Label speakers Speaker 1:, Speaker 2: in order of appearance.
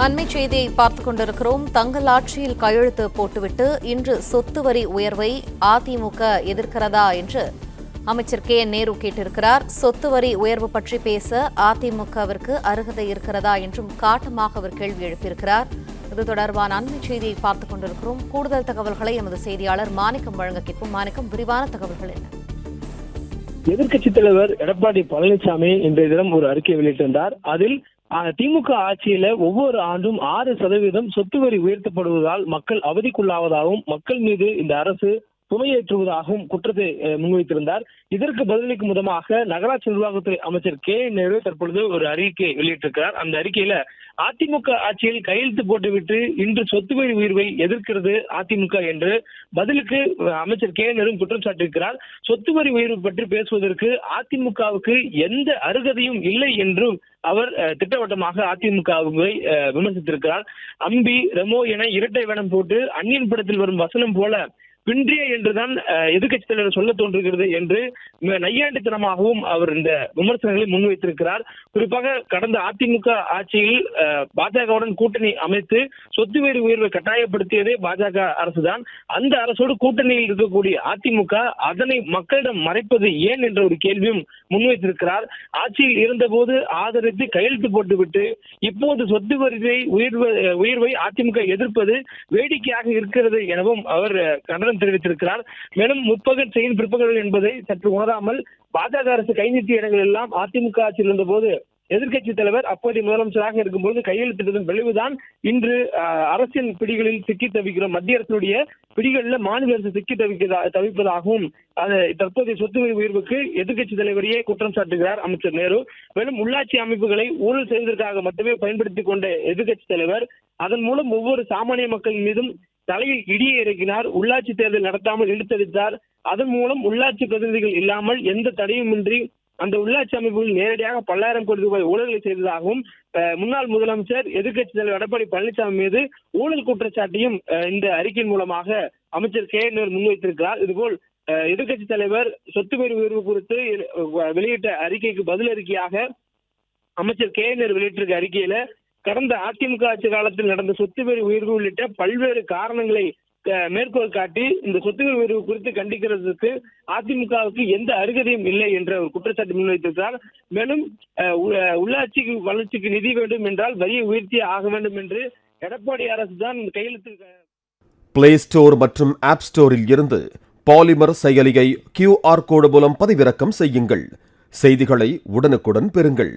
Speaker 1: அண்மை செய்தியை பார்த்துக் கொண்டிருக்கிறோம். தங்கள் ஆட்சியில் கையெழுத்து போட்டுவிட்டு இன்று சொத்து வரி உயர்வை அதிமுக எதிர்க்கிறதா என்று அமைச்சர் நேரு கேட்டிருக்கிறார். சொத்து வரி உயர்வு பற்றி பேச அதிமுகவிற்கு அருகதை இருக்கிறதா என்றும் காட்டமாக அவர் கேள்வி எழுப்பியிருக்கிறார். இது தொடர்பான அண்மை செய்தியை பார்த்துக் கொண்டிருக்கிறோம். கூடுதல் தகவல்களை எமது செய்தியாளர் மாணிக்கம் வழங்க கேட்போம். மாணிக்கம், விரிவான தகவல்கள் என்ன?
Speaker 2: எதிர்க்கட்சித் தலைவர் எடப்பாடி பழனிசாமி இன்றைய தினம் ஒரு அறிக்கை வெளியிட்டிருந்தார். அதில் திமுக ஆட்சியில ஒவ்வொரு ஆண்டும் 6% சொத்து வரி உயர்த்தப்படுவதால் மக்கள் அவதிக்குள்ளாவதாகவும் மக்கள் மீது இந்த அரசு சுமையேற்றுவதாகவும் குற்றத்தை முன்வைத்திருந்தார். இதற்கு பதிலளிக்கும் விதமாக நகராட்சி நிர்வாகத்துறை அமைச்சர் நேரு தற்பொழுது ஒரு அறிக்கை வெளியிட்டிருக்கிறார். அந்த அறிக்கையில அதிமுக ஆட்சியில் கையெழுத்து போட்டுவிட்டு இன்று சொத்து வரி உயர்வை எதிர்க்கிறது அதிமுக என்று பதிலுக்கு அமைச்சர் நேரு குற்றம் சாட்டியிருக்கிறார். சொத்து வரி உயர்வு பற்றி பேசுவதற்கு அதிமுகவுக்கு எந்த அருகதையும் இல்லை என்றும் அவர் திட்டவட்டமாக அதிமுகவை விமர்சித்திருக்கிறார். அம்பி ரெமோ என இரட்டை வேடம் போட்டு அந்நியன் படத்தில் வரும் வசனம் போல பின்றிய என்றுதான் எதிர்க்கட்சி தலைவர் சொல்ல தோன்றுகிறது என்று நையாண்டித்தனமாகவும் அவர் இந்த விமர்சனங்களை முன்வைத்திருக்கிறார். குறிப்பாக கடந்த அதிமுக ஆட்சியில் பாஜகவுடன் கூட்டணி அமைத்து சொத்து வரி உயர்வை கட்டாயப்படுத்தியதே பாஜக அரசுதான். அந்த அரசோடு கூட்டணியில் இருக்கக்கூடிய அதிமுக அதனை மக்களிடம் மறைப்பது ஏன் என்ற ஒரு கேள்வியும் முன்வைத்திருக்கிறார். ஆட்சியில் இருந்தபோது ஆதரித்து கையெழுத்து போட்டுவிட்டு இப்போது சொத்து வரி உயர்வை அதிமுக எதிர்ப்பது வேடிக்கையாக இருக்கிறது எனவும் அவர் கண்டனம் தெரிவித்திருக்கிறார். மேலும் முற்பகல் செய்யும் பிற்பகல் என்பதை சற்று உணராமல் பாஜக அரசு கைநீட்டிய இடங்கள் எல்லாம் அதிமுக ஆட்சியில் இருந்த போது எதிர்க்கட்சி தலைவர் அப்போதைய முதலமைச்சராக இருக்கும்போது கையெழுத்திட்டதன் விளைவுதான் இன்று அரசின் பிடிகளில் சிக்கி தவிக்கிறோம். மத்திய அரசுடைய பிடிகளில் மாநில அரசு சிக்கி தவிப்பதாகவும் தற்போதைய சொத்து வரி உயர்வுக்கு எதிர்க்கட்சி தலைவரையே குற்றம் சாட்டுகிறார் அமைச்சர் நேரு. மேலும் உள்ளாட்சி அமைப்புகளை ஊழல் செய்வதற்காக மட்டுமே பயன்படுத்திக் கொண்ட எதிர்க்கட்சி தலைவர் அதன் மூலம் ஒவ்வொரு சாமானிய மக்கள் மீதும் தலையில் இடியை இறக்கினார். உள்ளாட்சி தேர்தல் நடத்தாமல் இழுத்தடித்தார். அதன் மூலம் உள்ளாட்சி பிரதிநிதிகள் இல்லாமல் எந்த தடையுமின்றி அந்த உள்ளாட்சி அமைப்புகள் நேரடியாக பல்லாயிரம் கோடி ரூபாய் ஊழல்களை செய்ததாகவும் முன்னாள் முதலமைச்சர் எதிர்க்கட்சி தலைவர் எடப்பாடி பழனிசாமி மீது ஊழல் குற்றச்சாட்டையும் இந்த அறிக்கையின் மூலமாக அமைச்சர் நேரு முன்வைத்திருக்கிறார். இதுபோல் எதிர்க்கட்சி தலைவர் சொத்து வரி உயர்வு குறித்து வெளியிட்ட அறிக்கைக்கு பதில் அறிக்கையாக அமைச்சர் நேரு வெளியிட்டிருக்க அறிக்கையில கடந்த அதிமுக ஆட்சி காலத்தில் நடந்த சொத்து வரி உயர்வு உள்ளிட்ட பல்வேறு காரணங்களை மேற்கோள் காட்டி இந்த சொத்து வரி உயர்வு குறித்து கண்டிக்கிறதுக்கு அதிமுகவுக்கு எந்த அருகதையும் இல்லை என்ற ஒரு குற்றச்சாட்டு முன்வைத்திருக்கிறார். மேலும் உள்ளாட்சி வளர்ச்சிக்கு நிதி வேண்டும் என்றால் வரியை உயர்த்தியே ஆக வேண்டும் என்று எடப்பாடி அரசு தான் கையெழுத்து.
Speaker 3: பிளே ஸ்டோர் மற்றும் ஆப் ஸ்டோரில் இருந்து பாலிமர் செயலியை QR கோடு மூலம் பதிவிறக்கம் செய்யுங்கள். செய்திகளை உடனுக்குடன் பெறுங்கள்.